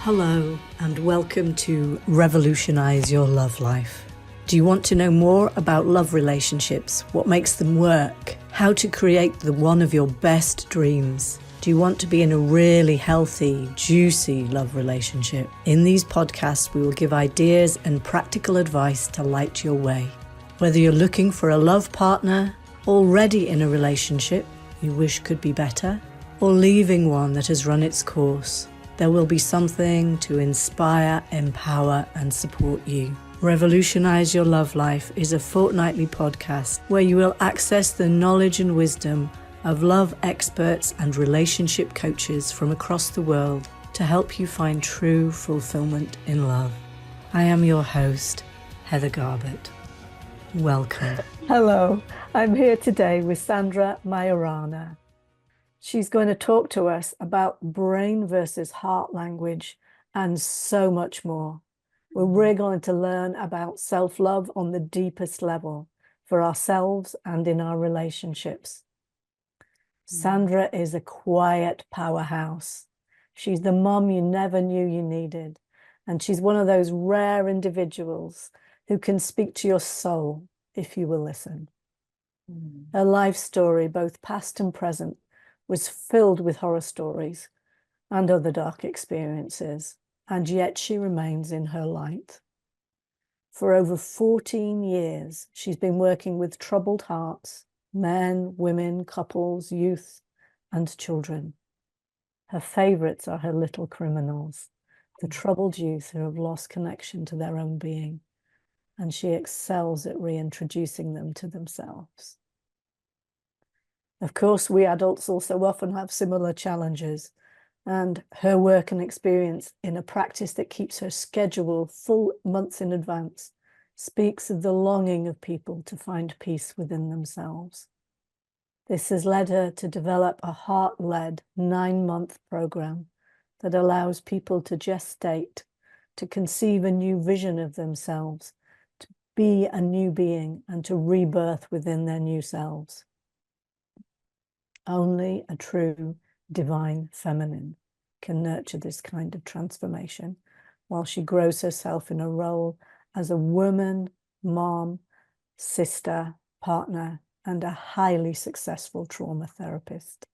Hello and welcome to Revolutionise Your Love Life. Do you want to know more about love relationships, what makes them work, how to create the one of your best dreams? Do you want to be in a really healthy, juicy love relationship? In these podcasts, we will give ideas and practical advice to light your way. Whether you're looking for a love partner, already in a relationship you wish could be better, or leaving one that has run its course, there will be something to inspire, empower, and support you. Revolutionise Your Love Life is a fortnightly podcast where you will access the knowledge and wisdom of love experts and relationship coaches from across the world to help you find true fulfillment in love. I am your host, Heather Garbutt. Welcome. Hello, I'm here today with Sandra Majorana. She's going to talk to us about brain versus heart language and so much more. We're really going to learn about self-love on the deepest level for ourselves and in our relationships. Sandra is a quiet powerhouse. She's the mom you never knew you needed. And she's one of those rare individuals who can speak to your soul if you will listen. Her life story, both past and present, was filled with horror stories and other dark experiences, and yet she remains in her light. For over 14 years, she's been working with troubled hearts, men, women, couples, youth, and children. Her favorites are her little criminals, the troubled youth who have lost connection to their own being, and she excels at reintroducing them to themselves. Of course, we adults also often have similar challenges, and her work and experience in a practice that keeps her schedule full months in advance speaks of the longing of people to find peace within themselves. This has led her to develop a heart-led 9-month program that allows people to gestate, to conceive a new vision of themselves, to be a new being, and to rebirth within their new selves. Only a true divine feminine can nurture this kind of transformation while she grows herself in a role as a woman, mom, sister, partner, and a highly successful trauma therapist.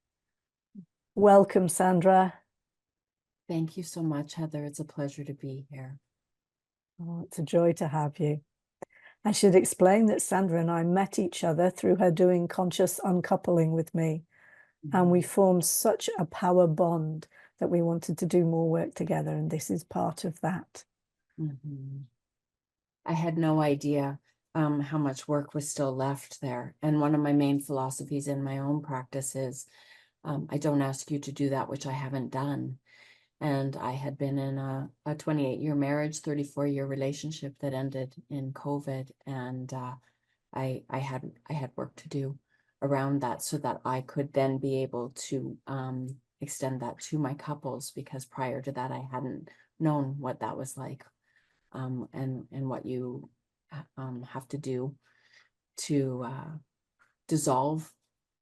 Welcome, Sandra. Thank you so much, Heather. It's a pleasure to be here. Oh, it's a joy to have you. I should explain that Sandra and I met each other through her doing conscious uncoupling with me. And we formed such a power bond that we wanted to do more work together. And this is part of that. I had no idea how much work was still left there. And one of my main philosophies in my own practice is I don't ask you to do that which I haven't done. And I had been in a 28-year marriage, 34-year relationship that ended in COVID. And I had work to do around that so that I could then be able to extend that to my couples, because prior to that I hadn't known what that was like, and what you have to do to dissolve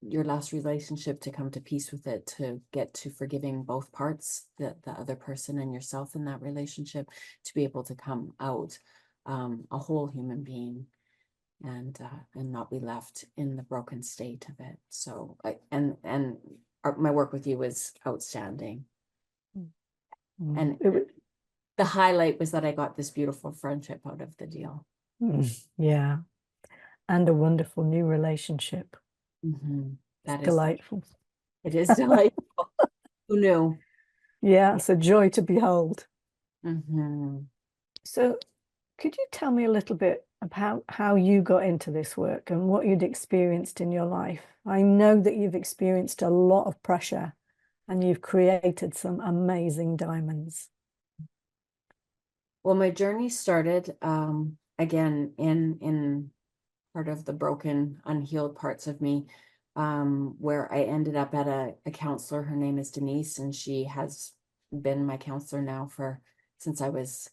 your last relationship, to come to peace with it, to get to forgiving both parts, the other person and yourself in that relationship, to be able to come out a whole human being, and not be left in the broken state of it. So my work with you was outstanding. And the highlight was that I got this beautiful friendship out of the deal. Yeah. And a wonderful new relationship. That is delightful. It is delightful. Who knew? Yeah, it's a joy to behold. Mm-hmm. So could you tell me a little bit about how you got into this work and what you'd experienced in your life? I know that you've experienced a lot of pressure and you've created some amazing diamonds. Well, my journey started again in part of the broken, unhealed parts of me, where I ended up at a counselor. Her name is Denise, and she has been my counselor now since I was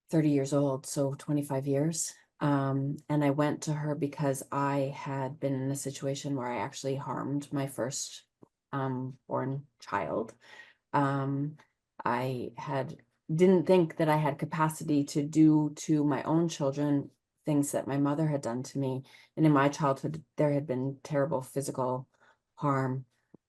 30 years old, so 25 years. And I went to her because I had been in a situation where I actually harmed my first born child. I didn't think that I had capacity to do to my own children things that my mother had done to me. And in my childhood, there had been terrible physical harm.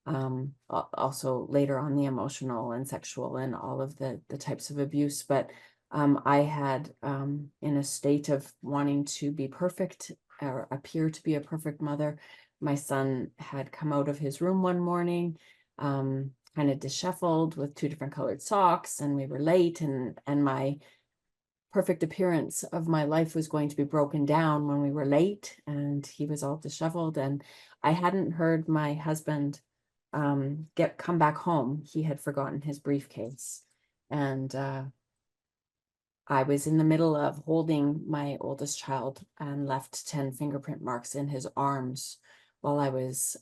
Also later on, the emotional and sexual and all of the types of abuse. But I had, in a state of wanting to be perfect or appear to be a perfect mother, my son had come out of his room one morning, kind of disheveled with 2 different colored socks, and we were late, and my perfect appearance of my life was going to be broken down when we were late, and he was all disheveled. And I hadn't heard my husband come back home. He had forgotten his briefcase, and I was in the middle of holding my oldest child and left 10 fingerprint marks in his arms while I was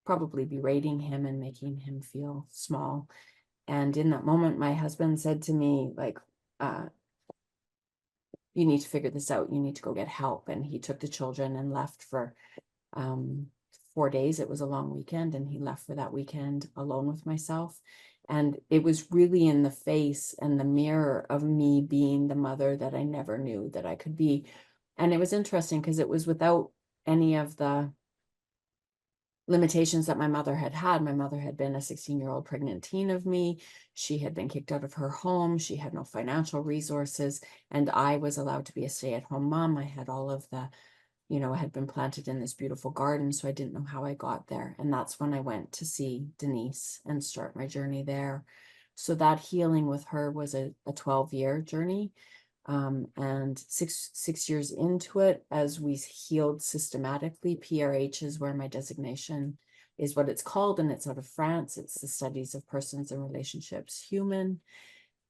probably berating him and making him feel small. And in that moment, my husband said to me, like, you need to figure this out. You need to go get help. And he took the children and left for 4 days. It was a long weekend, and he left for that weekend alone with myself. And it was really in the face and the mirror of me being the mother that I never knew that I could be. And it was interesting because it was without any of the limitations that my mother had had. My mother had been a 16-year-old pregnant teen of me. She had been kicked out of her home. She had no financial resources. And I was allowed to be a stay-at-home mom. I had all of the, I had been planted in this beautiful garden, so I didn't know how I got there. And that's when I went to see Denise and start my journey there. So that healing with her was a 12-year journey. And six years into it, as we healed systematically, PRH is where my designation is, what it's called, and it's out of France. It's the studies of persons and relationships, human.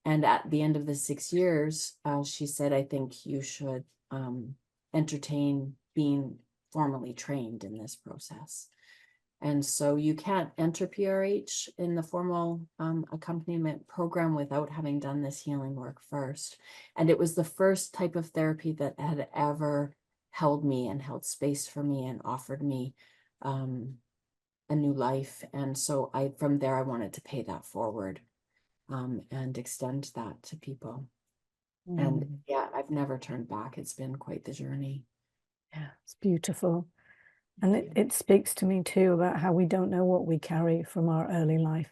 And at the end of the 6 years, she said, I think you should entertain being formally trained in this process. And so you can't enter PRH in the formal accompaniment program without having done this healing work first. And it was the first type of therapy that had ever held me and held space for me and offered me a new life. And so from there, I wanted to pay that forward and extend that to people. And yeah, I've never turned back. It's been quite the journey. Yeah, it's beautiful. And it speaks to me too about how we don't know what we carry from our early life.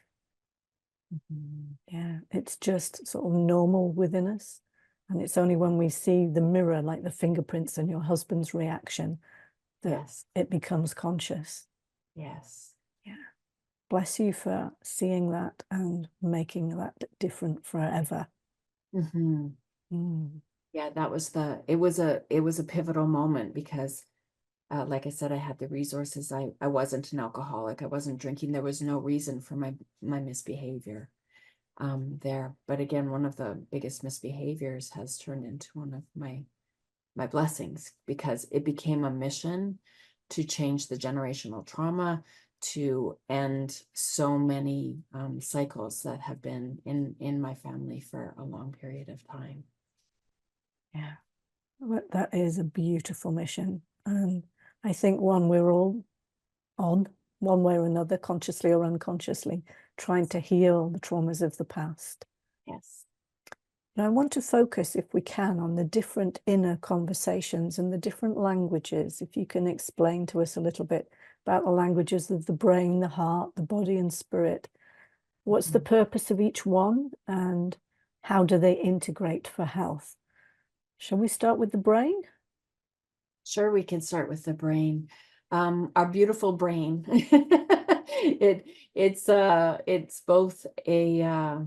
Yeah, it's just sort of normal within us. And it's only when we see the mirror, like the fingerprints and your husband's reaction, that it becomes conscious. Yes. Yeah. Bless you for seeing that and making that different forever. Yeah, it was a pivotal moment because like I said, I had the resources. I wasn't an alcoholic. I wasn't drinking. There was no reason for my misbehavior there. But again, one of the biggest misbehaviors has turned into one of my blessings, because it became a mission to change the generational trauma, to end so many cycles that have been in my family for a long period of time. Yeah, that is a beautiful mission. And I think one we're all on, one way or another, consciously or unconsciously, trying to heal the traumas of the past. Yes. Now, I want to focus, if we can, on the different inner conversations and the different languages. If you can explain to us a little bit about the languages of the brain, the heart, the body, and spirit. What's the purpose of each one, and how do they integrate for health? Shall we start with the brain? Sure, we can start with the brain. Our beautiful brain. It's both a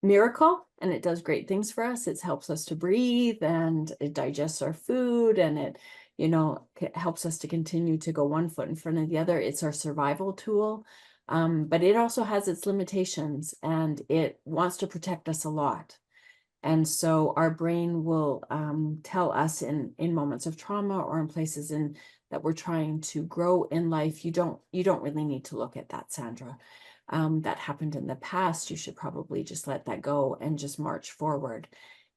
miracle, and it does great things for us. It helps us to breathe, and it digests our food, and it helps us to continue to go one foot in front of the other. It's our survival tool, but it also has its limitations, and it wants to protect us a lot. And so our brain will tell us in moments of trauma or in places that we're trying to grow in life, you don't really need to look at that, Sandra. That happened in the past. You should probably just let that go and just march forward.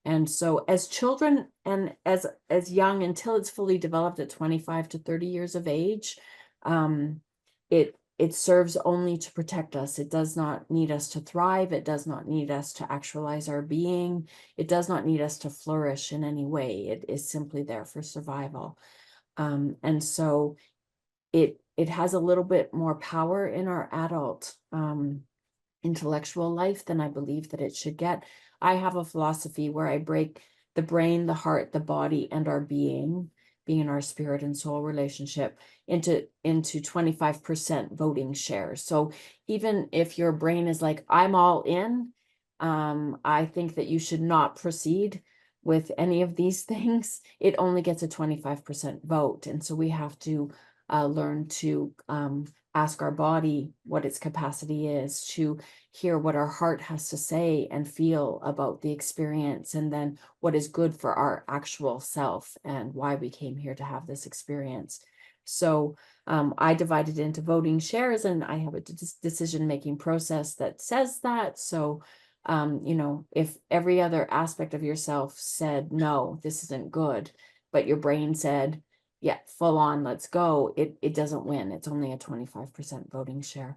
And so as children and as young, until it's fully developed at 25 to 30 years of age, it serves only to protect us. It does not need us to thrive. It does not need us to actualize our being. It does not need us to flourish in any way. It is simply there for survival. And so it has a little bit more power in our adult intellectual life than I believe that it should get. I have a philosophy where I break the brain, the heart, the body, and our being in our spirit and soul relationship into 25% voting shares. So even if your brain is like, I'm all in, I think that you should not proceed with any of these things. It only gets a 25% vote. And so we have to learn to ask our body what its capacity is, to hear what our heart has to say and feel about the experience, and then what is good for our actual self and why we came here to have this experience. So I divided into voting shares, and I have a decision-making process that says that. So, you know, if every other aspect of yourself said, no, this isn't good, but your brain said, yeah, full on, let's go, it doesn't win. It's only a 25% voting share.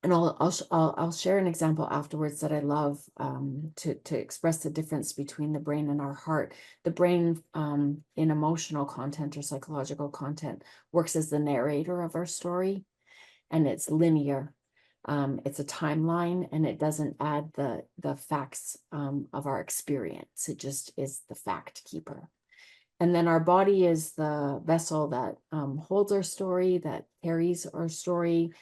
And I'll share an example afterwards that I love to express the difference between the brain and our heart. The brain in emotional content or psychological content works as the narrator of our story, and it's linear. It's a timeline, and it doesn't add the facts of our experience. It just is the fact keeper. And then our body is the vessel that holds our story, that carries our story,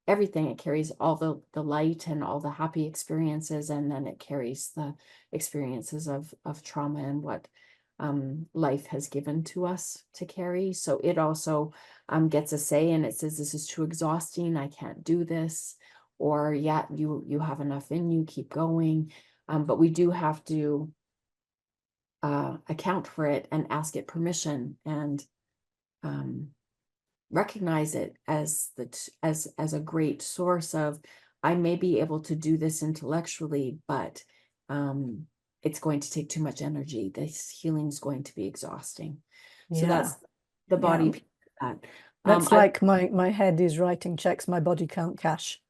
everything. It carries all the light and all the happy experiences, and then it carries the experiences of trauma and what life has given to us to carry. So it also gets a say, and it says, this is too exhausting, I can't do this, or yeah, you have enough in you, keep going. But we do have to account for it and ask it permission, and recognize it as as a great source of, I may be able to do this intellectually, but it's going to take too much energy. This healing is going to be exhausting. So that's the body piece of that. That's like my head is writing checks my body can't cash.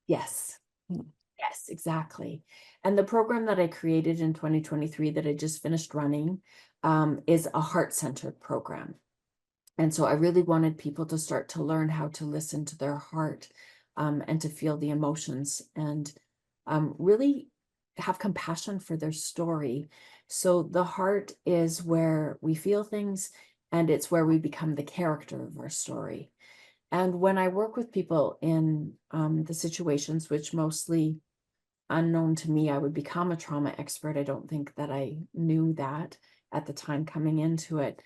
Yes. Yes, exactly. And the program that I created in 2023 that I just finished running is a heart-centered program. And so I really wanted people to start to learn how to listen to their heart and to feel the emotions, and really have compassion for their story. So the heart is where we feel things, and it's where we become the character of our story. And when I work with people in the situations, which mostly unknown to me, I would become a trauma expert. I don't think that I knew that at the time coming into it.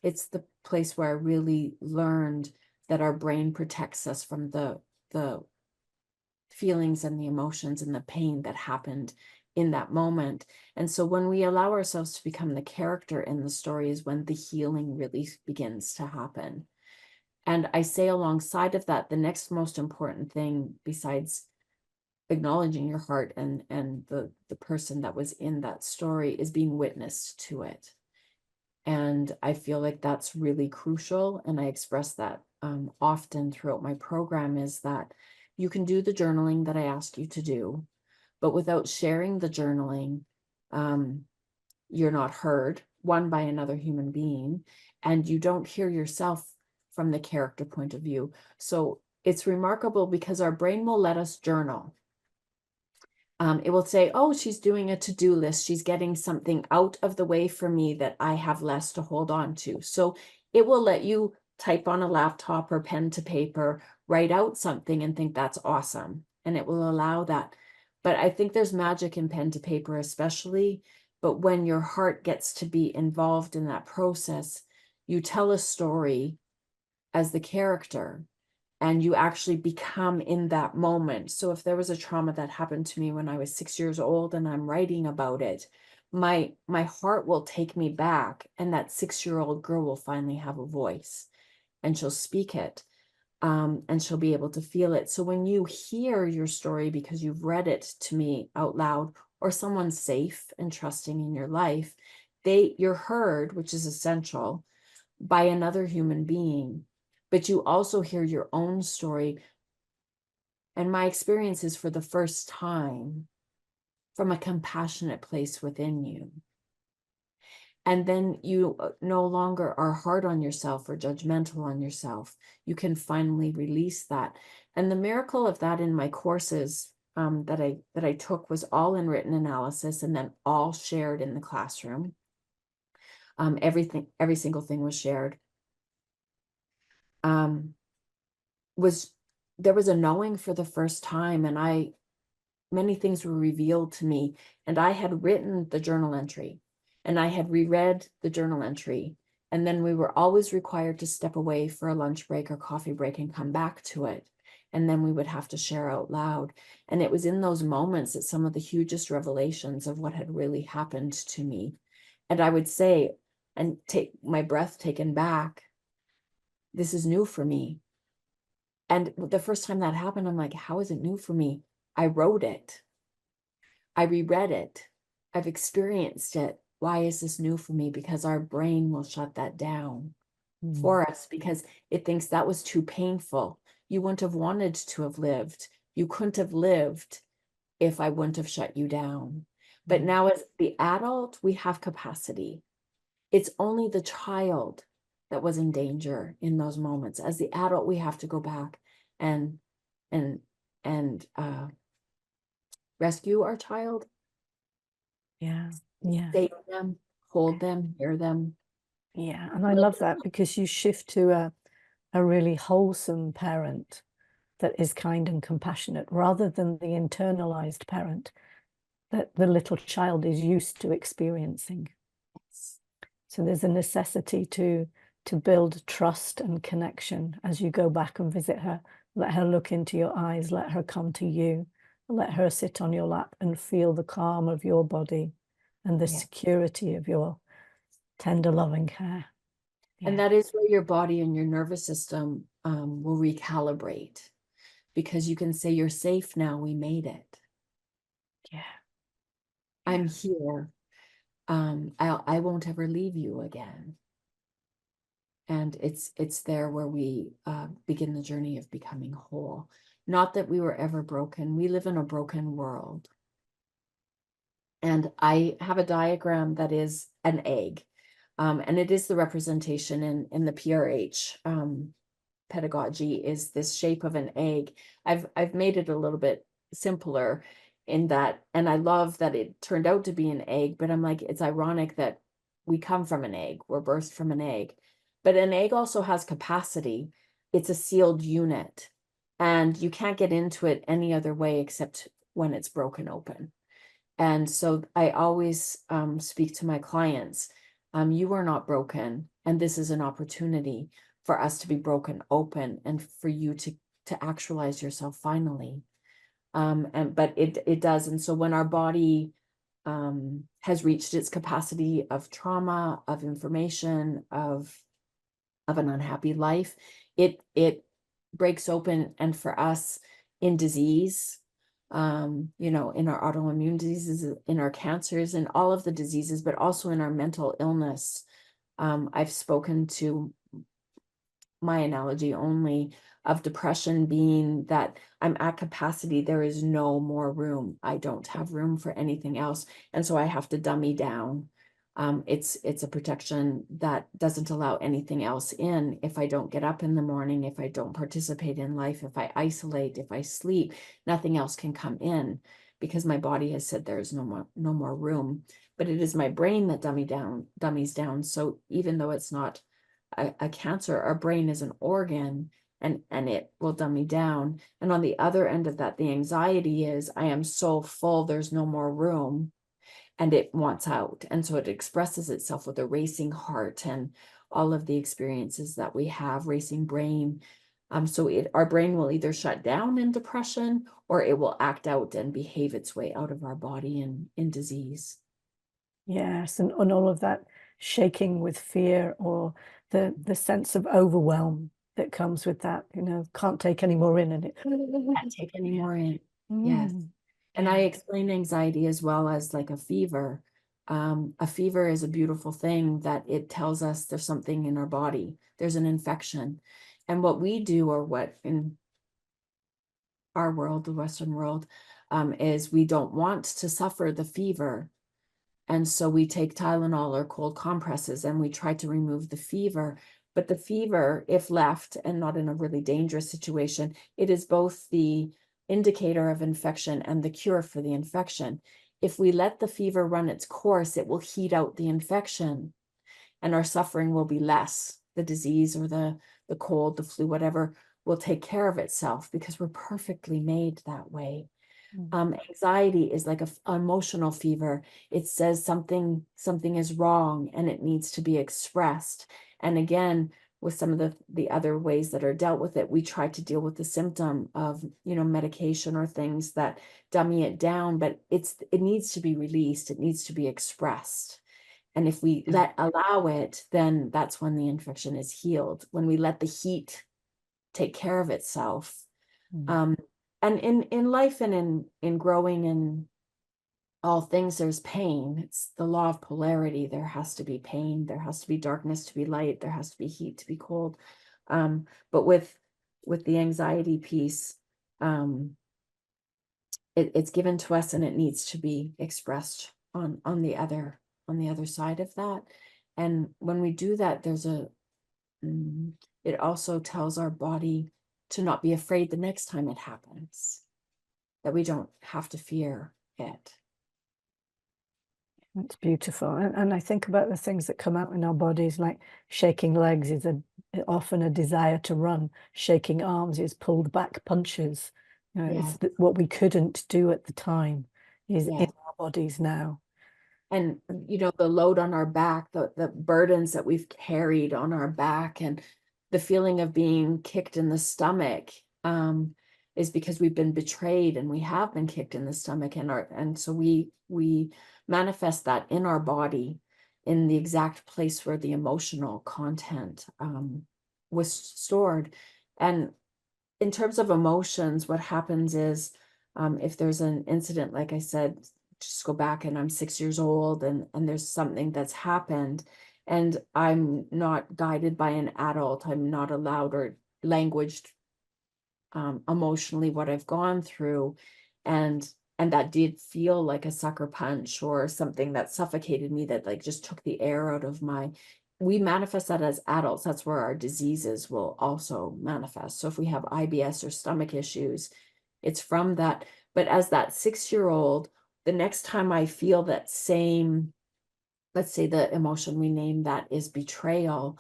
It's the place where I really learned that our brain protects us from the feelings and the emotions and the pain that happened in that moment. And so when we allow ourselves to become the character in the story is when the healing really begins to happen. And I say alongside of that, the next most important thing, besides acknowledging your heart and the person that was in that story, is being witnessed to it. And I feel like that's really crucial. And I express that often throughout my program, is that you can do the journaling that I ask you to do, but without sharing the journaling, you're not heard, one, by another human being, and you don't hear yourself from the character point of view. So it's remarkable because our brain will let us journal. It will say, oh, she's doing a to-do list. She's getting something out of the way for me that I have less to hold on to. So it will let you type on a laptop or pen to paper, write out something and think that's awesome. And it will allow that. But I think there's magic in pen to paper, especially. But when your heart gets to be involved in that process, you tell a story as the character, and you actually become in that moment. So if there was a trauma that happened to me when I was 6 years old and I'm writing about it, my heart will take me back, and that 6-year-old girl will finally have a voice, and she'll speak it, and she'll be able to feel it. So when you hear your story because you've read it to me out loud, or someone safe and trusting in your life, you're heard, which is essential, by another human being. but you also hear your own story. And my experience is for the first time from a compassionate place within you. And then you no longer are hard on yourself or judgmental on yourself. You can finally release that. And the miracle of that in my courses that I took was all in written analysis and then all shared in the classroom. Every single thing was shared. There was a knowing for the first time, and many things were revealed to me, and I had written the journal entry and I had reread the journal entry, and then we were always required to step away for a lunch break or coffee break and come back to it, and then we would have to share out loud. And it was in those moments that some of the hugest revelations of what had really happened to me, and I would say, and take my breath taken back, this is new for me. And the first time that happened, I'm like, how is it new for me? I wrote it. I reread it. I've experienced it. Why is this new for me? Because our brain will shut that down for us because it thinks that was too painful. You wouldn't have wanted to have lived. You couldn't have lived if I wouldn't have shut you down. But now as the adult, we have capacity. It's only the child that was in danger in those moments. As the adult, we have to go back and rescue our child. Yeah. Yeah. Save them, hold them, hear them. Yeah. And I love that because you shift to a really wholesome parent that is kind and compassionate rather than the internalized parent that the little child is used to experiencing. So there's a necessity to build trust and connection as you go back and visit her. Let her look into your eyes, let her come to you, let her sit on your lap and feel the calm of your body and the security of your tender, loving care. And that is where your body and your nervous system will recalibrate, because you can say, you're safe now, we made it. Yeah. I'm here. I won't ever leave you again. And it's there where we begin the journey of becoming whole. Not that we were ever broken. We live in a broken world. And I have a diagram that is an egg. And it is the representation in the PRH pedagogy is this shape of an egg. I've made it a little bit simpler in that, and I love that it turned out to be an egg, but I'm like, it's ironic that we come from an egg, we're birthed from an egg. But an egg also has capacity. It's a sealed unit, and you can't get into it any other way except when it's broken open. And so I always speak to my clients, you are not broken, and this is an opportunity for us to be broken open and for you to actualize yourself finally. But it does. And so when our body has reached its capacity of trauma, of information, of an unhappy life, it breaks open. And for us in disease, in our autoimmune diseases, in our cancers, and all of the diseases, but also in our mental illness, I've spoken to my analogy only of depression being that I'm at capacity. There is no more room. I don't have room for anything else. And so I have to dummy down. It's a protection that doesn't allow anything else in. If I don't get up in the morning, if I don't participate in life, if I isolate, if I sleep, nothing else can come in because my body has said there's no more room. But it is my brain that dummies down. So even though it's not a cancer, our brain is an organ, and it will dummy down. And on the other end of that, the anxiety is, I am so full, there's no more room, and it wants out. And so it expresses itself with a racing heart and all of the experiences that we have, racing brain. So our brain will either shut down in depression, or it will act out and behave its way out of our body in disease. Yes, and all of that shaking with fear, or the sense of overwhelm that comes with that, can't take any more in, and it Can't take any more in. Yes. And I explain anxiety as well as like a fever. A fever is a beautiful thing that it tells us there's something in our body. There's an infection. And what we do, or what in our world, the Western world, is we don't want to suffer the fever. And so we take Tylenol or cold compresses and we try to remove the fever. But the fever, if left and not in a really dangerous situation, it is both the indicator of infection and the cure for the infection. If we let the fever run its course, it will heat out the infection and our suffering will be less. The disease or the cold, the flu, whatever, will take care of itself because we're perfectly made that way. Anxiety is like an emotional fever. It says something is wrong and it needs to be expressed. And again, with some of the other ways that are dealt with it, we try to deal with the symptom of, medication or things that dummy it down, but it needs to be released. It needs to be expressed. And if we allow it, then that's when the infection is healed. When we let the heat take care of itself. And in life and in growing in all things, there's pain. It's the law of polarity. There has to be pain. There has to be darkness to be light. There has to be heat to be cold. But with the anxiety piece, it's given to us and it needs to be expressed on the other side of that. And when we do that, it also tells our body to not be afraid the next time it happens, that we don't have to fear it. It's beautiful. And I think about the things that come out in our bodies, like shaking legs is often a desire to run. Shaking arms is pulled back punches. It's what we couldn't do at the time is in our bodies now. And, the load on our back, the burdens that we've carried on our back, and the feeling of being kicked in the stomach, is because we've been betrayed and we have been kicked in the stomach, and so we manifest that in our body in the exact place where the emotional content was stored. And in terms of emotions, what happens is, if there's an incident, like I said, just go back and I'm 6 years old and there's something that's happened and I'm not guided by an adult, I'm not allowed or languaged emotionally what I've gone through, and that did feel like a sucker punch or something that suffocated me, that like just took the air out of we manifest that as adults. That's where our diseases will also manifest. So if we have IBS or stomach issues, it's from that. But as that 6-year-old, the next time I feel that same, let's say the emotion we name that is betrayal,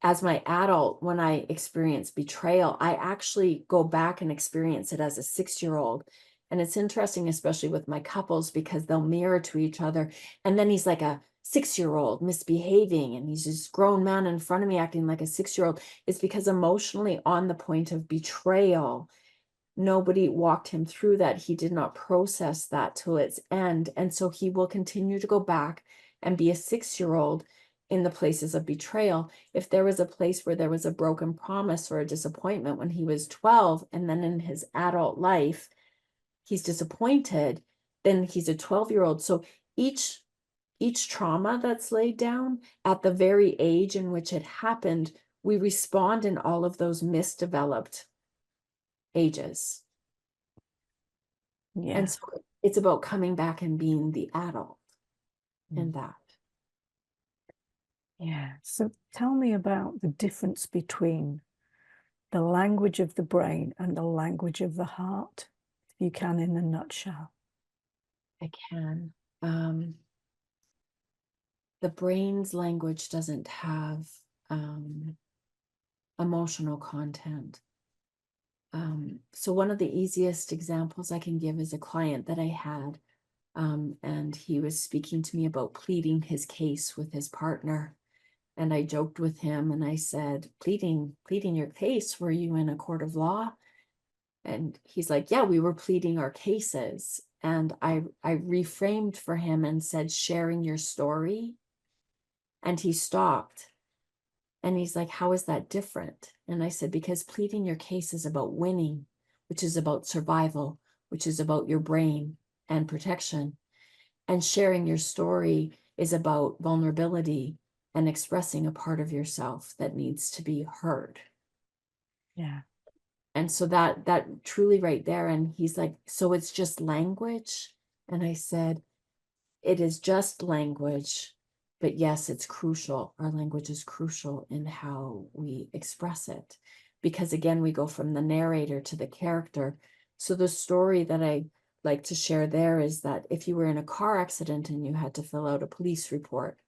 as my adult, when I experience betrayal, I actually go back and experience it as a 6-year-old. And it's interesting, especially with my couples, because they'll mirror to each other. And then he's like a 6-year-old misbehaving, and he's this grown man in front of me acting like a 6-year-old. It's because emotionally on the point of betrayal, nobody walked him through that. He did not process that to its end. And so he will continue to go back and be a 6-year-old in the places of betrayal. If there was a place where there was a broken promise or a disappointment when he was 12, and then in his adult life, he's disappointed, then he's a 12-year-old. So each trauma that's laid down at the very age in which it happened, we respond in all of those misdeveloped ages. Yeah. And so it's about coming back and being the adult in that. Yeah. So tell me about the difference between the language of the brain and the language of the heart, if you can, in a nutshell. I can. The brain's language doesn't have emotional content. So one of the easiest examples I can give is a client that I had, and he was speaking to me about pleading his case with his partner. And I joked with him and I said, pleading your case, were you in a court of law? And he's like, yeah, we were pleading our cases. And I reframed for him and said, sharing your story. And he stopped. And he's like, how is that different? And I said, because pleading your case is about winning, which is about survival, which is about your brain and protection. And sharing your story is about vulnerability and expressing a part of yourself that needs to be heard. Yeah. And so that truly right there. And he's like, so it's just language? And I said, it is just language, but yes, it's crucial. Our language is crucial in how we express it. Because again, we go from the narrator to the character. So the story that I like to share there is that if you were in a car accident and you had to fill out a police report,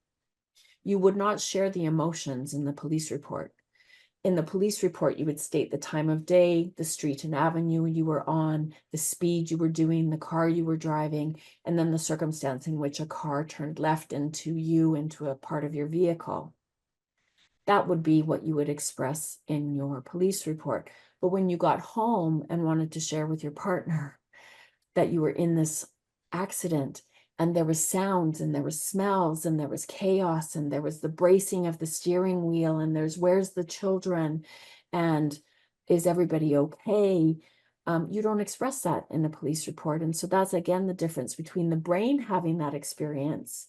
you would not share the emotions in the police report. In the police report, you would state the time of day, the street and avenue you were on, the speed you were doing, the car you were driving, and then the circumstance in which a car turned left into a part of your vehicle. That would be what you would express in your police report. But when you got home and wanted to share with your partner that you were in this accident, and there was sounds and there was smells and there was chaos and there was the bracing of the steering wheel and there's where's the children and is everybody okay? You don't express that in a police report. And so that's again the difference between the brain having that experience,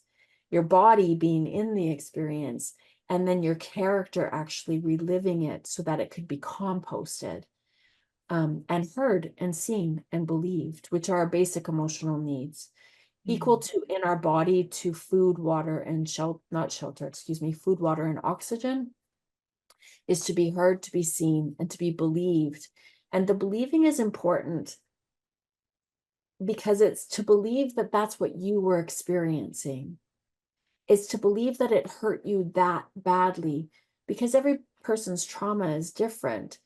your body being in the experience, and then your character actually reliving it so that it could be composted and heard and seen and believed, which are our basic emotional needs, equal to in our body to food, water, and food, water, and oxygen, is to be heard, to be seen, and to be believed. And the believing is important because it's to believe that that's what you were experiencing. It's to believe that it hurt you that badly, because every person's trauma is different.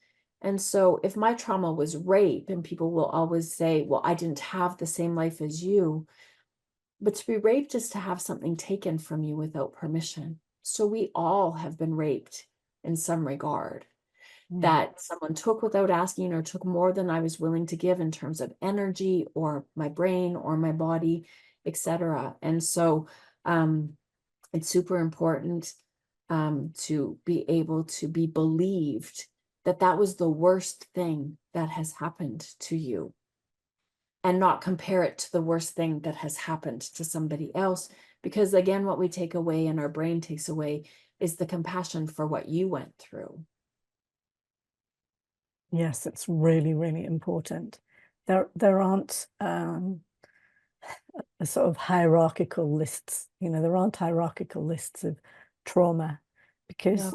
And so if my trauma was rape, and people will always say, well, I didn't have the same life as you. But to be raped is to have something taken from you without permission. So we all have been raped in some regard, that someone took without asking or took more than I was willing to give in terms of energy or my brain or my body, etc. And so it's super important to be able to be believed that that was the worst thing that has happened to you, and not compare it to the worst thing that has happened to somebody else. Because again, what we take away and our brain takes away is the compassion for what you went through. Yes, it's really, really important. There aren't a sort of hierarchical lists, there aren't hierarchical lists of trauma because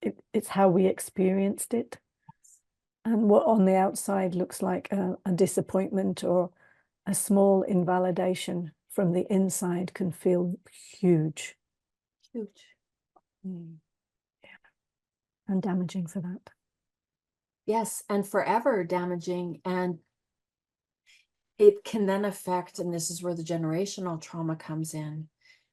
No. it's how we experienced it. And what on the outside looks like a disappointment or a small invalidation from the inside can feel huge. Huge. Yeah. And damaging for that. Yes, and forever damaging. And it can then affect, and this is where the generational trauma comes in,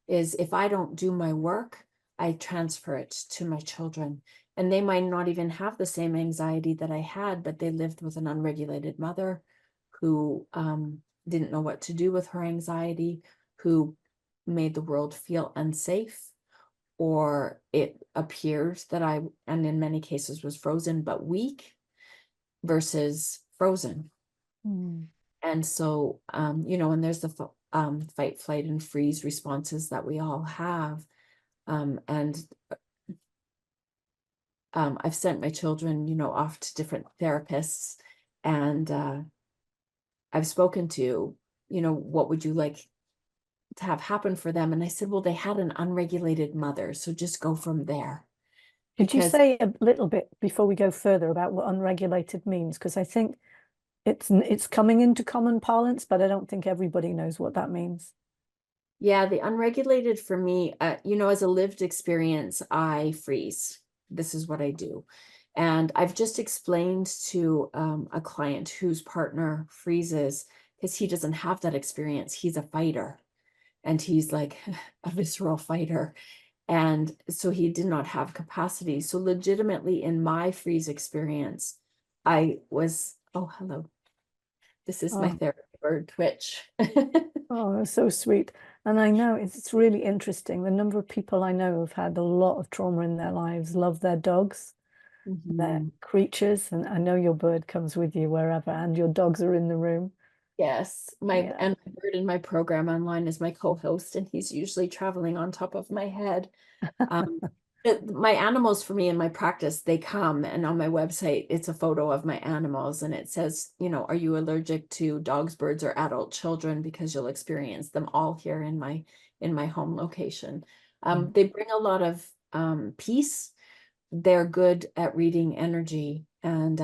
is if I don't do my work, I transfer it to my children. And they might not even have the same anxiety that I had, but they lived with an unregulated mother who didn't know what to do with her anxiety, who made the world feel unsafe, or it appears that and in many cases was frozen, but weak versus frozen. And so, and there's the fight, flight, and freeze responses that we all have. And I've sent my children, off to different therapists, and I've spoken to, what would you like to have happen for them? And I said, well, they had an unregulated mother, so just go from there. Could you Because say a little bit before we go further about what unregulated means? Because I think it's coming into common parlance, but I don't think everybody knows what that means. yeah, the unregulated for me, as a lived experience, I freeze. This is what I do. And I've just explained to a client whose partner freezes, because he doesn't have that experience. He's a fighter, and he's like a visceral fighter. And so he did not have capacity. So legitimately in my freeze experience, I was, oh, hello. This is my Oh, therapy bird, Twitch. oh, that's so sweet. And I know it's really interesting. The number of people I know who've had a lot of trauma in their lives love their dogs, their Mhm. creatures. And I know your bird comes with you wherever, and your dogs are in the room. Yes, Yeah. my bird in my program online is my co-host, and he's usually traveling on top of my head. Um, My animals for me in my practice, they come, and on my website, it's a photo of my animals, and it says, are you allergic to dogs, birds, or adult children? Because you'll experience them all here in my home location. They bring a lot of peace. They're good at reading energy, and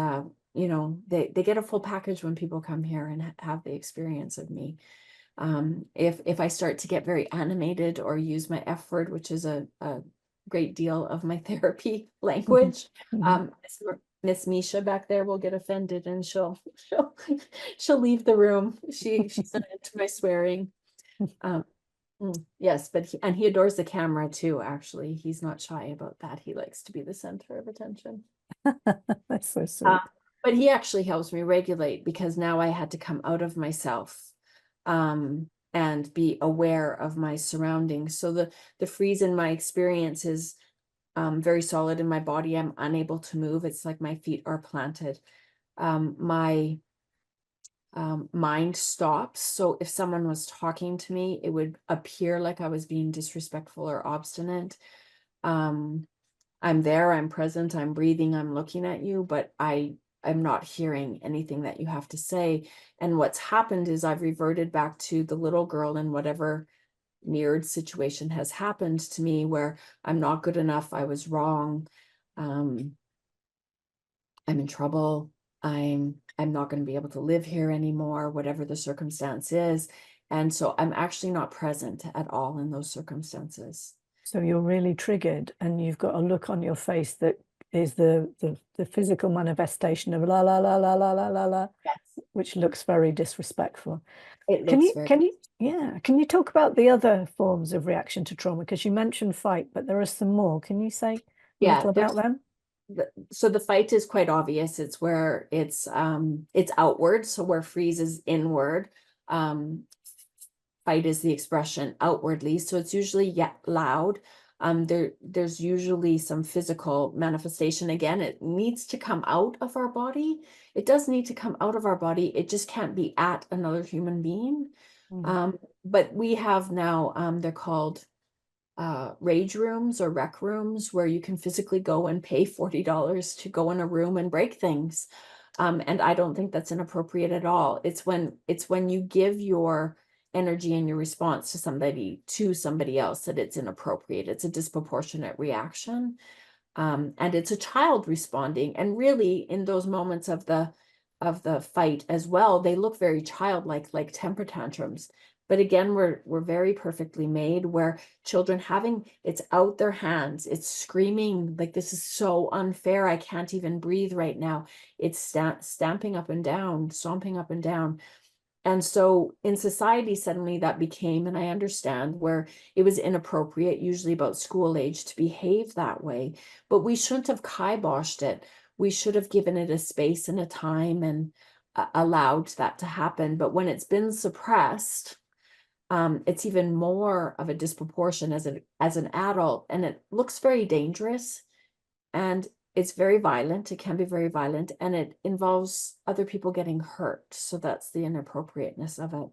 they get a full package when people come here and have the experience of me. If I start to get very animated or use my F word, which is a great deal of my therapy language, Miss Misha back there will get offended, and she'll leave the room. She's not into my swearing. Yes, but he adores the camera too. Actually, he's not shy about that. He likes to be the center of attention. That's so sweet. But he actually helps me regulate, because now I had to come out of myself and be aware of my surroundings. So the freeze in my experience is very solid in my body. I'm unable to move. It's like my feet are planted. My mind stops. So if someone was talking to me, it would appear like I was being disrespectful or obstinate. I'm there, I'm present, I'm breathing, I'm looking at you, but I'm not hearing anything that you have to say. And what's happened is I've reverted back to the little girl in whatever mirrored situation has happened to me, where I'm not good enough, I was wrong, I'm in trouble, I'm not going to be able to live here anymore, whatever the circumstance is. And so I'm actually not present at all in those circumstances. So you're really triggered, and you've got a look on your face that is the physical manifestation of la la la la la la la la, Yes. which looks very disrespectful. It Can looks you very can you talk about the other forms of reaction to trauma? Because you mentioned fight, but there are some more. Can you say a little about them? So the fight is quite obvious. It's where it's outward. So where freeze is inward, fight is the expression outwardly. So it's usually loud. There's usually some physical manifestation. Again, it needs to come out of our body. It does need to come out of our body. It just can't be at another human being. But we have now, they're called rage rooms or rec rooms, where you can physically go and pay $40 to go in a room and break things. And I don't think that's inappropriate at all. It's when you give your energy and your response to somebody else that it's inappropriate. It's a disproportionate reaction. And it's a child responding. And really, in those moments of the fight as well, they look very childlike, like temper tantrums. But again, we're very perfectly made, where children it's out their hands, it's screaming like, this is so unfair, I can't even breathe right now. It's stamping up and down, stomping up and down. And so in society, suddenly that became, and I understand, where it was inappropriate, usually about school age, to behave that way. But we shouldn't have kiboshed it. We should have given it a space and a time and allowed that to happen. But when it's been suppressed, it's even more of a disproportion as an adult, and it looks very dangerous, and it's very violent. It can be very violent, and it involves other people getting hurt. So that's the inappropriateness of it.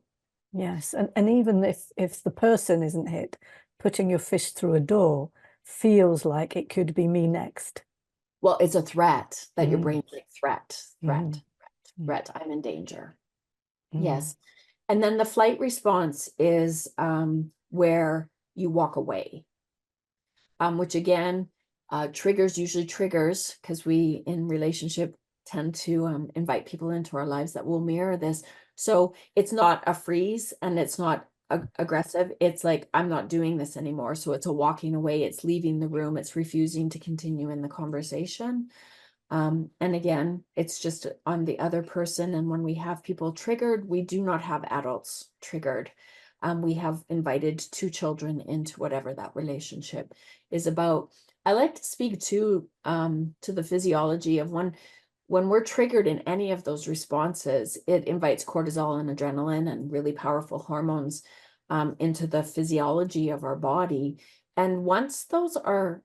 Yes, and even if the person isn't hit, putting your fist through a door feels like it could be me next. Well, it's a threat that your brain's like, threat, I'm in danger. Yes. And then the flight response is where you walk away, which again, usually triggers, because we in relationship tend to invite people into our lives that will mirror this. So it's not a freeze, and it's not aggressive. It's like, I'm not doing this anymore. So it's a walking away. It's leaving the room. It's refusing to continue in the conversation. And again, it's just on the other person. And when we have people triggered, we do not have adults triggered. We have invited two children into whatever that relationship is about. I like to speak to the physiology of when we're triggered in any of those responses, it invites cortisol and adrenaline and really powerful hormones into the physiology of our body. And once those are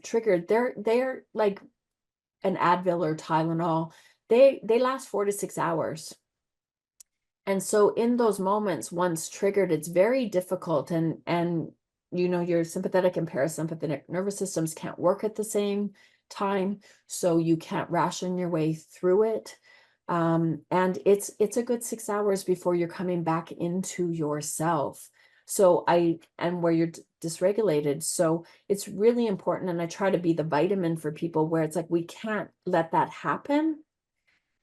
triggered, they're like an Advil or Tylenol, they last 4 to 6 hours. And so in those moments, once triggered, it's very difficult. And your sympathetic and parasympathetic nervous systems can't work at the same time, so you can't ration your way through it. And it's a good 6 hours before you're coming back into yourself. And where you're dysregulated. So it's really important. And I try to be the vitamin for people where it's like, we can't let that happen.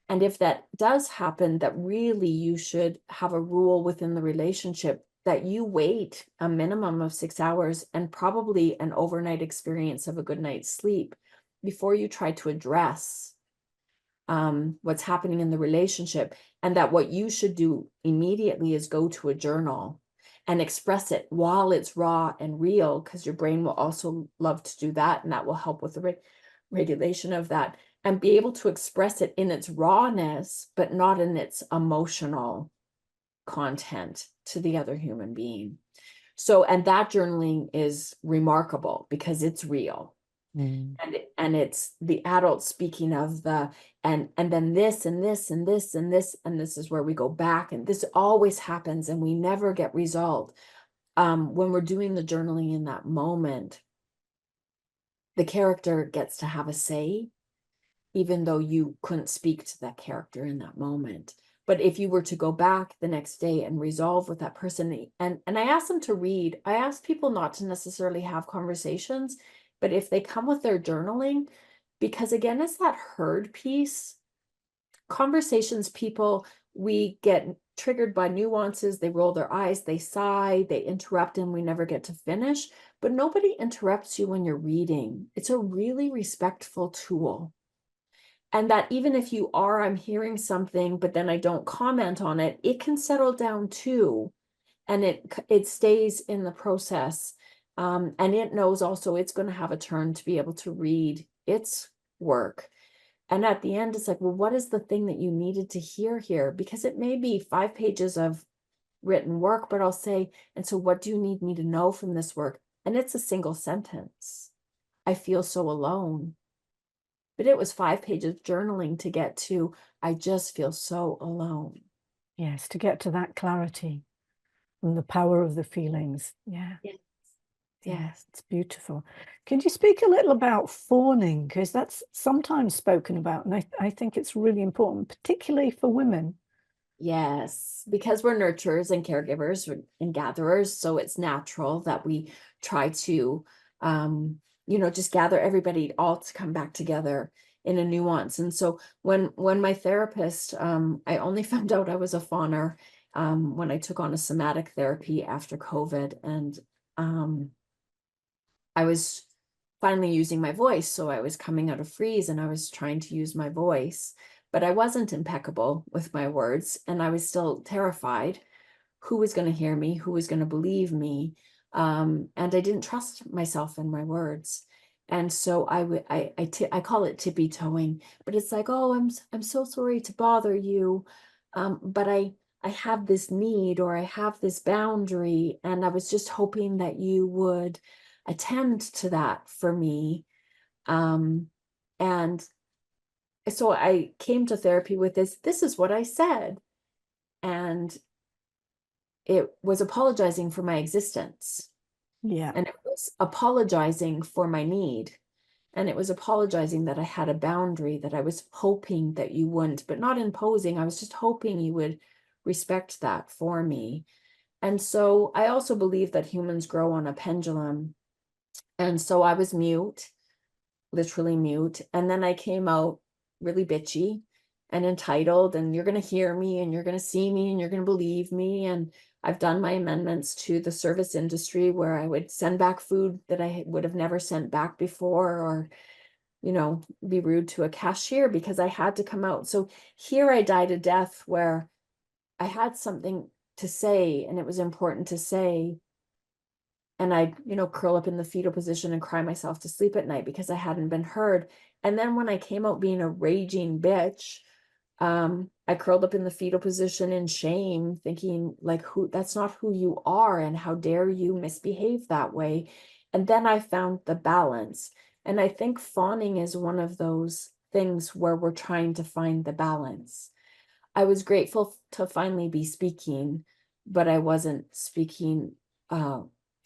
And if that does happen, that really you should have a rule within the relationship that you wait a minimum of 6 hours and probably an overnight experience of a good night's sleep before you try to address what's happening in the relationship. And that what you should do immediately is go to a journal and express it while it's raw and real, because your brain will also love to do that. And that will help with the regulation of that, and be able to express it in its rawness, but not in its emotional content to the other human being. So, and that journaling is remarkable because it's real. And it's the adult speaking of and then this and this and this and this, and this is where we go back, and this always happens and we never get resolved. When we're doing the journaling in that moment, the character gets to have a say, even though you couldn't speak to that character in that moment. But if you were to go back the next day and resolve with that person, and I ask them to read, I ask people not to necessarily have conversations, but if they come with their journaling, because again, it's that heard piece. Conversations, people, we get triggered by nuances, they roll their eyes, they sigh, they interrupt, and we never get to finish. But nobody interrupts you when you're reading. It's a really respectful tool. And that even if I'm hearing something, but then I don't comment on it, it can settle down too. And it stays in the process. And it knows also it's going to have a turn to be able to read its work. And at the end, it's like, well, what is the thing that you needed to hear here? Because it may be 5 pages of written work, but I'll say, and so what do you need me to know from this work? And it's a single sentence. I feel so alone. But it was 5 pages of journaling to get to, I just feel so alone. Yes, to get to that clarity and the power of the feelings. Yeah. Yes, it's beautiful. Can you speak a little about fawning? Because that's sometimes spoken about, and I think it's really important, particularly for women. Yes, because we're nurturers and caregivers and gatherers, so it's natural that we try to, just gather everybody all to come back together in a nuance. And so when my therapist, I only found out I was a fawner when I took on a somatic therapy after COVID, and I was finally using my voice. So I was coming out of freeze and I was trying to use my voice, but I wasn't impeccable with my words, and I was still terrified. Who was going to hear me? Who was going to believe me? And I didn't trust myself and my words. And so I call it tippy toeing, but it's like, oh, I'm so sorry to bother you. But I have this need, or I have this boundary, and I was just hoping that you would attend to that for me. And so I came to therapy with this is what I said. And it was apologizing for my existence. Yeah. And it was apologizing for my need. And it was apologizing that I had a boundary that I was hoping that you wouldn't, but not imposing. I was just hoping you would respect that for me. And so I also believe that humans grow on a pendulum. And so I was mute, literally mute. And then I came out really bitchy and entitled, and you're going to hear me and you're going to see me and you're going to believe me. And I've done my amendments to the service industry where I would send back food that I would have never sent back before, or, be rude to a cashier because I had to come out. So here I died a death where I had something to say and it was important to say. And I'd, curl up in the fetal position and cry myself to sleep at night because I hadn't been heard. And then when I came out being a raging bitch, I curled up in the fetal position in shame, thinking like, that's not who you are, and how dare you misbehave that way. And then I found the balance. And I think fawning is one of those things where we're trying to find the balance. I was grateful to finally be speaking, but I wasn't speaking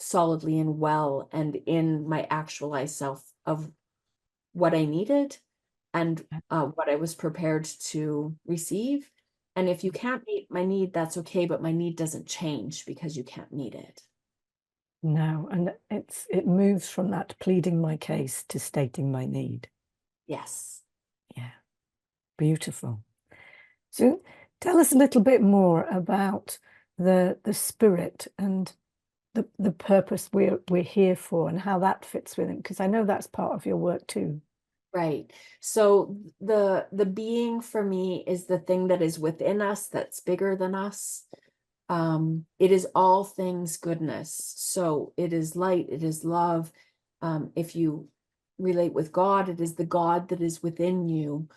solidly and well and in my actualized self of what I needed and what I was prepared to receive. And if you can't meet my need, that's okay, but my need doesn't change because you can't meet it. No, and it moves from that pleading my case to stating my need. Yes. Yeah, beautiful. So tell us a little bit more about the spirit and the purpose we're here for and how that fits with it, because I know that's part of your work too. Right. So the being for me is the thing that is within us that's bigger than us. It is all things goodness. So it is light, it is love. If you relate with God, it is the God that is within you,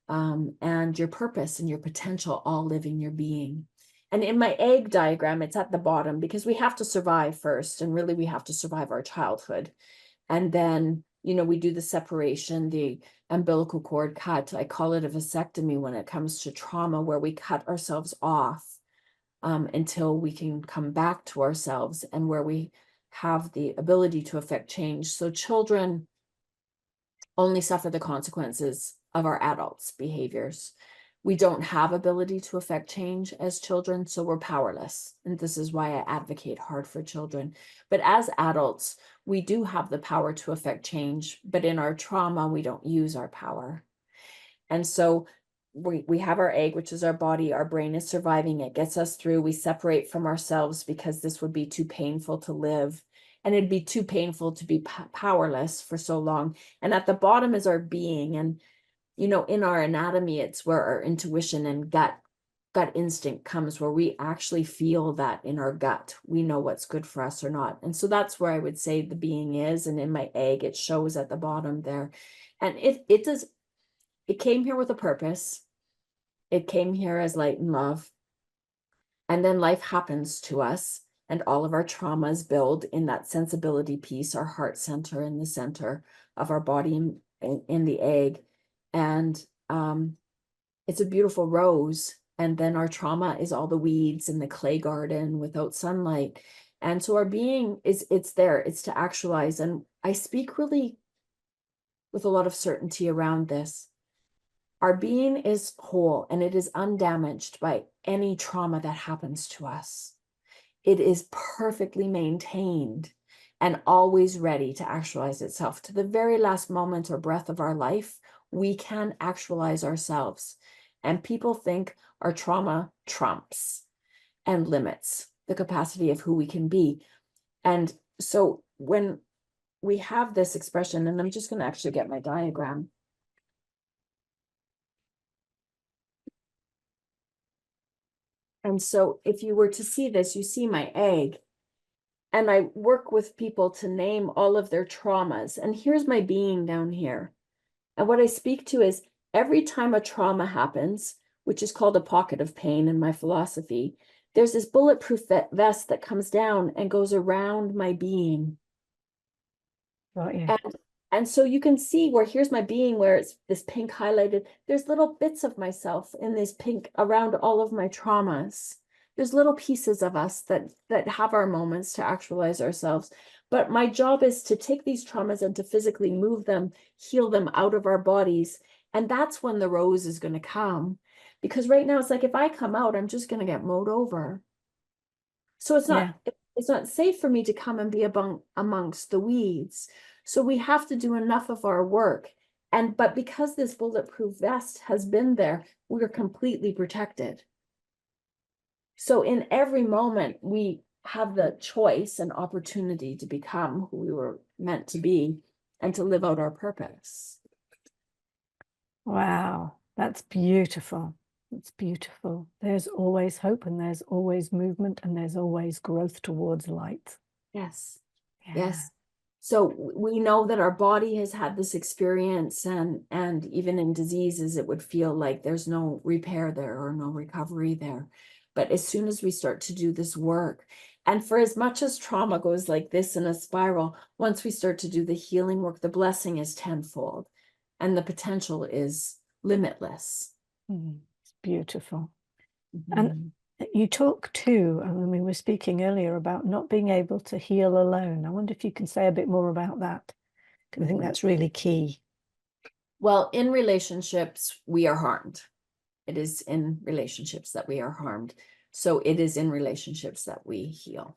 and your purpose and your potential all live in your being. And in my egg diagram, it's at the bottom because we have to survive first, and really we have to survive our childhood. And then, we do the separation, the umbilical cord cut. I call it a vasectomy when it comes to trauma, where we cut ourselves off until we can come back to ourselves and where we have the ability to affect change. So children only suffer the consequences of our adults' behaviors. We don't have ability to affect change as children, so we're powerless. And this is why I advocate hard for children. But as adults, we do have the power to affect change, but in our trauma, we don't use our power. And so we have our egg, which is our body, our brain is surviving, it gets us through, we separate from ourselves because this would be too painful to live. And it'd be too painful to be powerless for so long. And at the bottom is our being. And, in our anatomy, it's where our intuition and gut instinct comes, where we actually feel that in our gut, we know what's good for us or not. And so that's where I would say the being is. And in my egg, it shows at the bottom there. And it came here with a purpose. It came here as light and love. And then life happens to us, and all of our traumas build in that sensibility piece, our heart center in the center of our body in the egg. And it's a beautiful rose. And then our trauma is all the weeds in the clay garden without sunlight. And so our being it's there, it's to actualize. And I speak really with a lot of certainty around this. Our being is whole and it is undamaged by any trauma that happens to us. It is perfectly maintained and always ready to actualize itself. To the very last moment or breath of our life, we can actualize ourselves. And people think our trauma trumps and limits the capacity of who we can be. And so when we have this expression, and I'm just going to actually get my diagram. And so if you were to see this, you see my egg. And I work with people to name all of their traumas. And here's my being down here. And what I speak to is every time a trauma happens, which is called a pocket of pain in my philosophy, there's this bulletproof vest that comes down and goes around my being. Right, yeah. And so you can see where here's my being, where it's this pink highlighted. There's little bits of myself in this pink around all of my traumas. There's little pieces of us that have our moments to actualize ourselves. But my job is to take these traumas and to physically move them, heal them out of our bodies. And that's when the rose is going to come. Because right now it's like, if I come out, I'm just going to get mowed over. So it's not safe for me to come and be amongst the weeds. So we have to do enough of our work. But because this bulletproof vest has been there, we're completely protected. So in every moment, we have the choice and opportunity to become who we were meant to be and to live out our purpose. Wow, that's beautiful. It's beautiful. There's always hope and there's always movement and there's always growth towards light. Yes. Yeah. Yes. So we know that our body has had this experience, and even in diseases, it would feel like there's no repair there or no recovery there. But as soon as we start to do this work, and for as much as trauma goes like this in a spiral, once we start to do the healing work, the blessing is tenfold and the potential is limitless. It's beautiful. Mm-hmm. You talk too, I mean, we were speaking earlier about not being able to heal alone. I wonder if you can say a bit more about that, because I think that's really key. Well, in relationships, we are harmed. It is in relationships that we are harmed. So it is in relationships that we heal.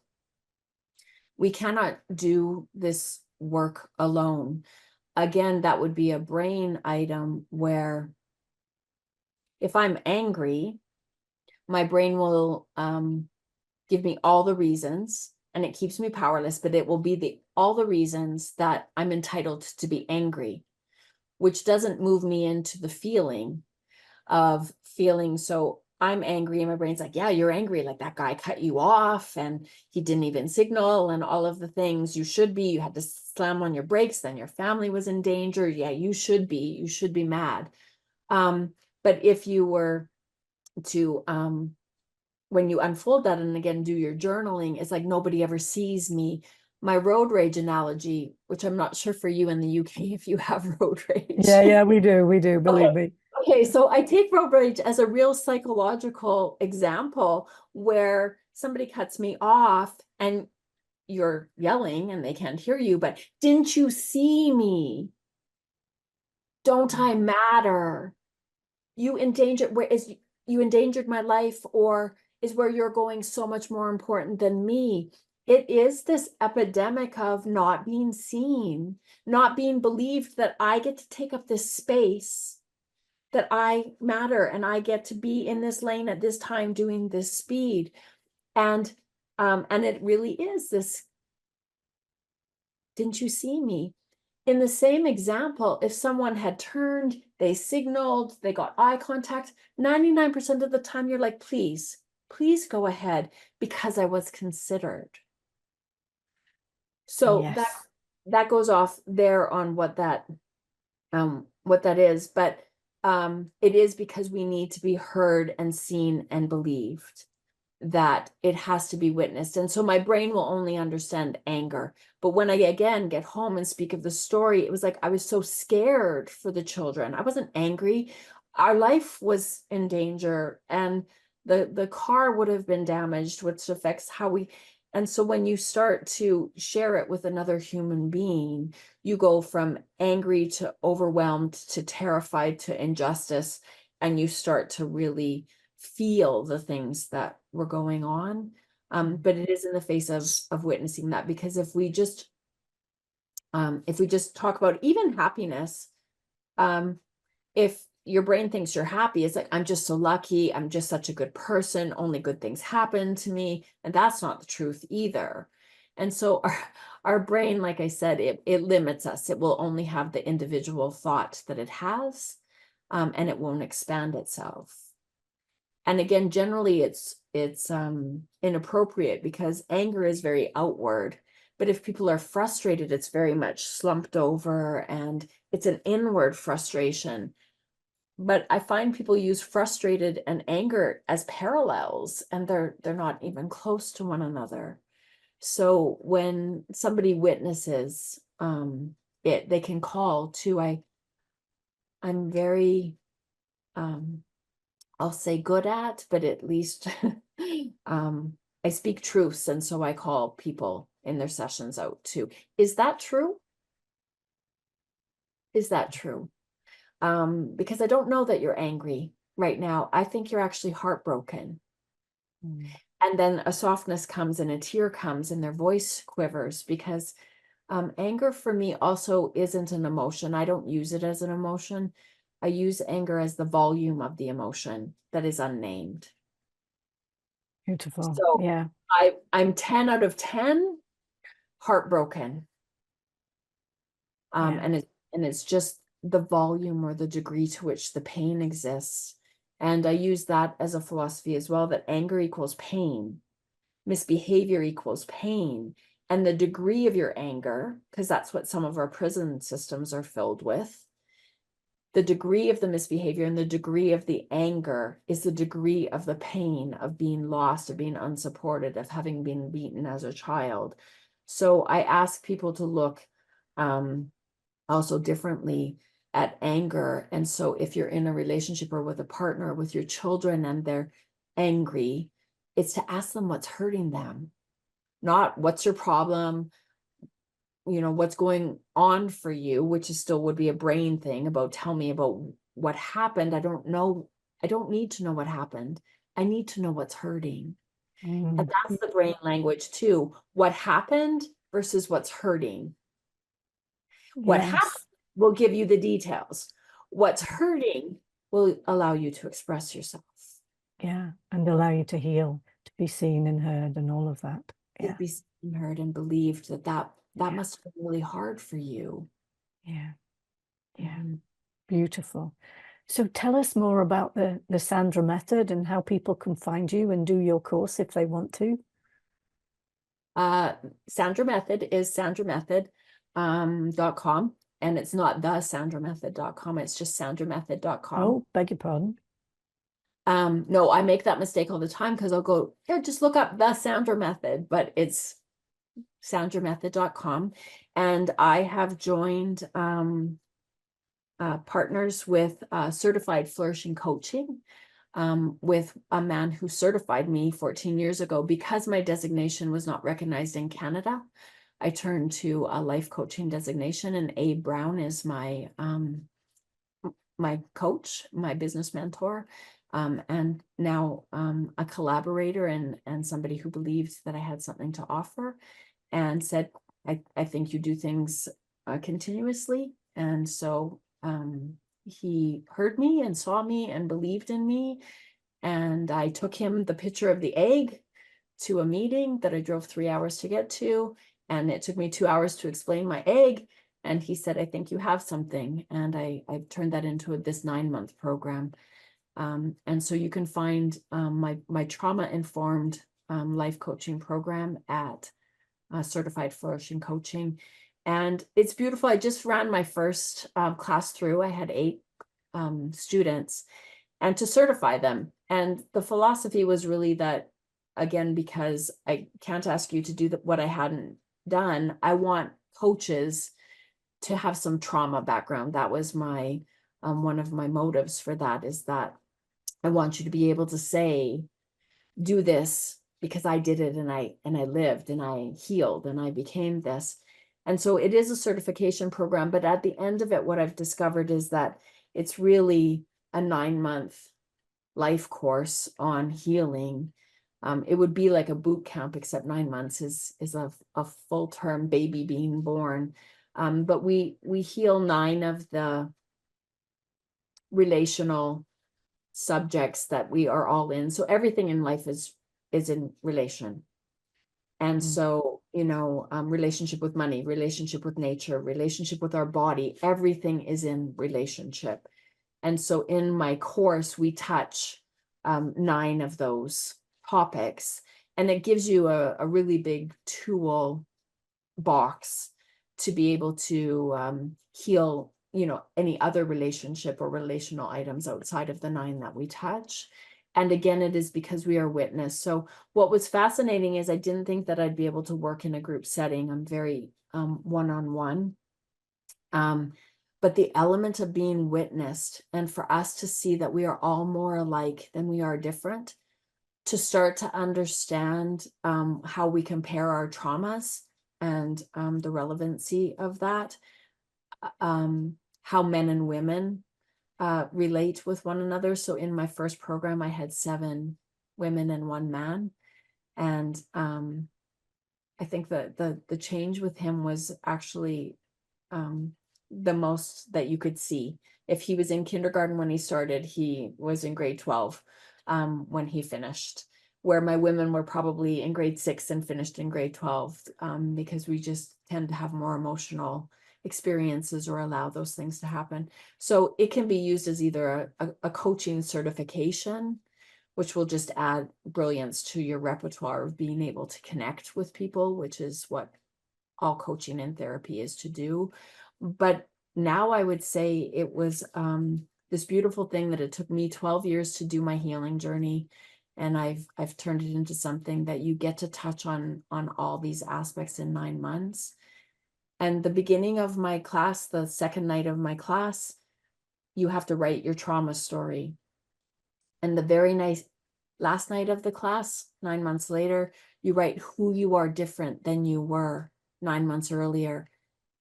We cannot do this work alone. Again, that would be a brain item where if I'm angry, my brain will give me all the reasons, and it keeps me powerless, but it will be all the reasons that I'm entitled to be angry, which doesn't move me into the feeling of feeling. So I'm angry and my brain's like, yeah, you're angry. Like that guy cut you off and he didn't even signal and all of the things you should be. You had to slam on your brakes. Then your family was in danger. Yeah, you should be mad. But if you were to, when you unfold that and again, do your journaling, it's like nobody ever sees me. My road rage analogy, which I'm not sure for you in the UK, if you have road rage. Yeah, we do, believe me. Okay, so I take road rage as a real psychological example where somebody cuts me off and you're yelling and they can't hear you, but didn't you see me? Don't I matter? You endangered my life, or is where you're going so much more important than me? It is this epidemic of not being seen, not being believed that I get to take up this space, that I matter and I get to be in this lane at this time doing this speed. And it really is this, didn't you see me? In the same example, if someone had turned, they signaled, they got eye contact, 99% of the time you're like, please go ahead, because I was considered. So Yes. that goes off there on what that is, but it is because we need to be heard and seen and believed, that it has to be witnessed. And so my brain will only understand anger. But when I again get home and speak of the story, it was like I was so scared for the children. I wasn't angry. Our life was in danger and the car would have been damaged, which affects how we. And so when you start to share it with another human being, you go from angry to overwhelmed to terrified to injustice, and you start to really feel the things that were going on. But it is in the face of witnessing that, because if we just talk about even happiness, if your brain thinks you're happy, it's like, I'm just so lucky, I'm just such a good person, only good things happen to me. And that's not the truth either. And so our brain, like I said, it limits us. It will only have the individual thought that it has, and it won't expand itself. And again, generally it's inappropriate because anger is very outward. But if people are frustrated, it's very much slumped over and it's an inward frustration. But I find people use frustrated and anger as parallels, and they're not even close to one another. So when somebody witnesses it, they can call to, I'm very I'll say good at, but at least I speak truths, and so I call people in their sessions out too. Is that true? Is that true? Because I don't know that you're angry right now. I think you're actually heartbroken. And then a softness comes and a tear comes and their voice quivers, because anger for me also isn't an emotion. I don't use it as an emotion. I use anger as the volume of the emotion that is unnamed. Beautiful. So Yeah. I'm 10 out of 10 heartbroken. Yeah. And it's just the volume or the degree to which the pain exists. And I use that as a philosophy as well, that anger equals pain, misbehavior equals pain, and the degree of your anger, because that's what some of our prison systems are filled with. The degree of the misbehavior and the degree of the anger is the degree of the pain of being lost, of being unsupported, of having been beaten as a child. So I ask people to look also differently at anger. And so if you're in a relationship or with a partner, with your children, and they're angry, it's to ask them what's hurting them, not what's your problem, what's going on for you, which is still would be a brain thing about tell me about what happened. I don't know. I don't need to know what happened. I need to know what's hurting. And that's the brain language too. What happened versus what's hurting. What happened will give you the details. What's hurting will allow you to express yourself. Yeah, and allow you to heal, to be seen and heard and all of that. To be seen and heard and believed that must have been really hard for you. Yeah. Beautiful. So tell us more about the Sandra method and how people can find you and do your course if they want to. Sandra method is sandramethod.com, and it's not the sandramethod.com, it's just sandramethod.com. Oh, beg your pardon. No, I make that mistake all the time because I'll go, here, just look up the Sandra method, but it's sandramethod.com. And I have joined partners with certified flourishing coaching with a man who certified me 14 years ago. Because my designation was not recognized in Canada, I turned to a life coaching designation, and Abe Brown is my my coach, my business mentor, and now a collaborator and somebody who believed that I had something to offer, and said, I think you do things continuously. And so he heard me and saw me and believed in me. And I took him the picture of the egg to a meeting that I drove 3 hours to get to. And it took me 2 hours to explain my egg. And he said, I think you have something. And I've turned that into this 9-month program. And so you can find my trauma-informed life coaching program at Certified Flourishing Coaching. And it's beautiful. I just ran my first class through. I had 8 students, and to certify them. And the philosophy was really that, again, because I can't ask you to do what I hadn't done, I want coaches to have some trauma background. That was my one of my motives for that, is that I want you to be able to say, do this because I did it, and I lived and I healed and I became this. And so it is a certification program, but at the end of it, what I've discovered is that it's really a 9-month life course on healing. It would be like a boot camp, except 9 months is a full-term baby being born. But we heal 9 of the relational subjects that we are all in. So everything in life is in relation. And so, relationship with money, relationship with nature, relationship with our body, everything is in relationship. And so in my course, we touch 9 of those topics, and it gives you a really big tool box to be able to heal, any other relationship or relational items outside of the 9 that we touch. And again, it is because we are witness. So what was fascinating is I didn't think that I'd be able to work in a group setting. I'm very one-on-one. But the element of being witnessed, and for us to see that we are all more alike than we are different, to start to understand how we compare our traumas and the relevancy of that, how men and women relate with one another. So in my first program, I had 7 women and 1 man. And I think that the change with him was actually the most that you could see. If he was in kindergarten when he started, he was in grade 12 when he finished, where my women were probably in grade 6 and finished in grade 12, because we just tend to have more emotional experiences or allow those things to happen. So it can be used as either a coaching certification, which will just add brilliance to your repertoire of being able to connect with people, which is what all coaching and therapy is to do. But now I would say it was this beautiful thing that it took me 12 years to do my healing journey. And I've turned it into something that you get to touch on all these aspects in 9 months. And the beginning of my class, the second night of my class, you have to write your trauma story. And the very last night of the class, 9 months later, you write who you are different than you were 9 months earlier.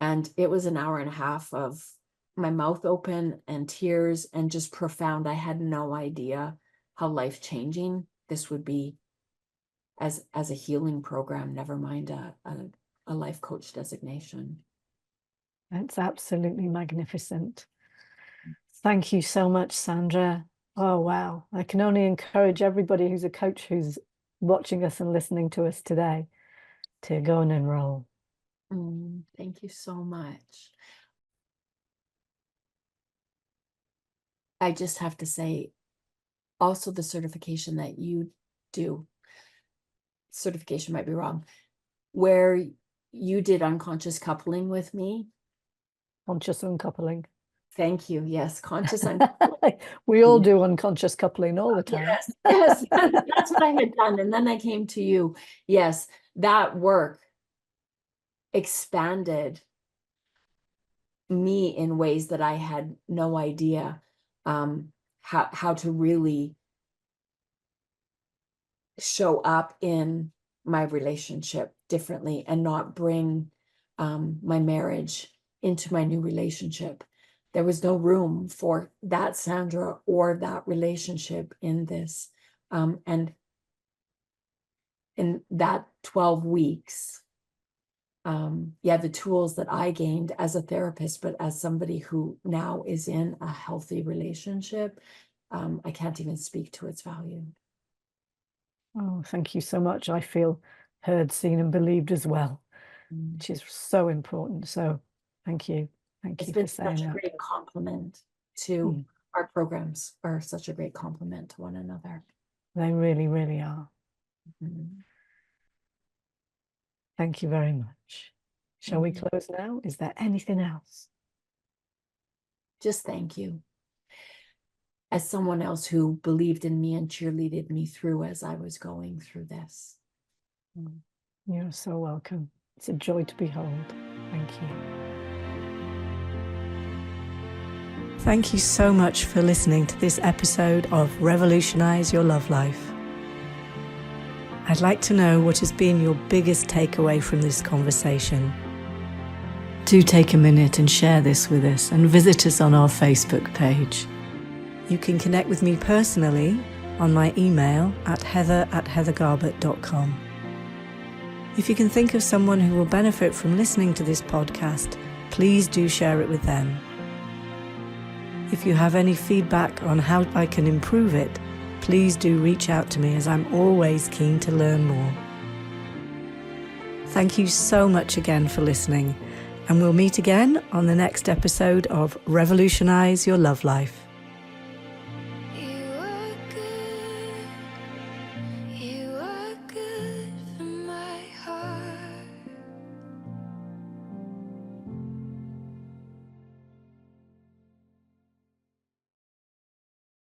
And it was an hour and a half of my mouth open and tears and just profound. I had no idea how life-changing this would be as a healing program, never mind a life coach designation. That's absolutely magnificent. Thank you so much, Sandra. Oh, wow. I can only encourage everybody who's a coach who's watching us and listening to us today to go and enroll. Thank you so much. I just have to say, also the certification that you do, certification might be wrong, where you did unconscious coupling with me. Conscious uncoupling. Thank you. Yes, conscious uncoupling. We all do unconscious coupling all the time. Yes, that's what I had done. And then I came to you. Yes, that work expanded me in ways that I had no idea how to really show up in my relationship differently and not bring my marriage into my new relationship. There was no room for that Sandra or that relationship in this. And in that 12 weeks, the tools that I gained as a therapist, but as somebody who now is in a healthy relationship, I can't even speak to its value. Oh, thank you so much. I feel heard, seen, and believed as well, which is so important. So thank you. Thank you for saying that. It's been such a great compliment to our programs, are such a great compliment to one another. They really, really are. Thank you very much. Shall we close now? Is there anything else? Just thank you. As someone else who believed in me and cheerleaded me through as I was going through this. You're so welcome. It's a joy to behold. Thank you. Thank you so much for listening to this episode of Revolutionise Your Love Life. I'd like to know what has been your biggest takeaway from this conversation. Do take a minute and share this with us and visit us on our Facebook page. You can connect with me personally on my email at heather@heathergarbutt.com. If you can think of someone who will benefit from listening to this podcast, please do share it with them. If you have any feedback on how I can improve it, please do reach out to me, as I'm always keen to learn more. Thank you so much again for listening, and we'll meet again on the next episode of Revolutionise Your Love Life.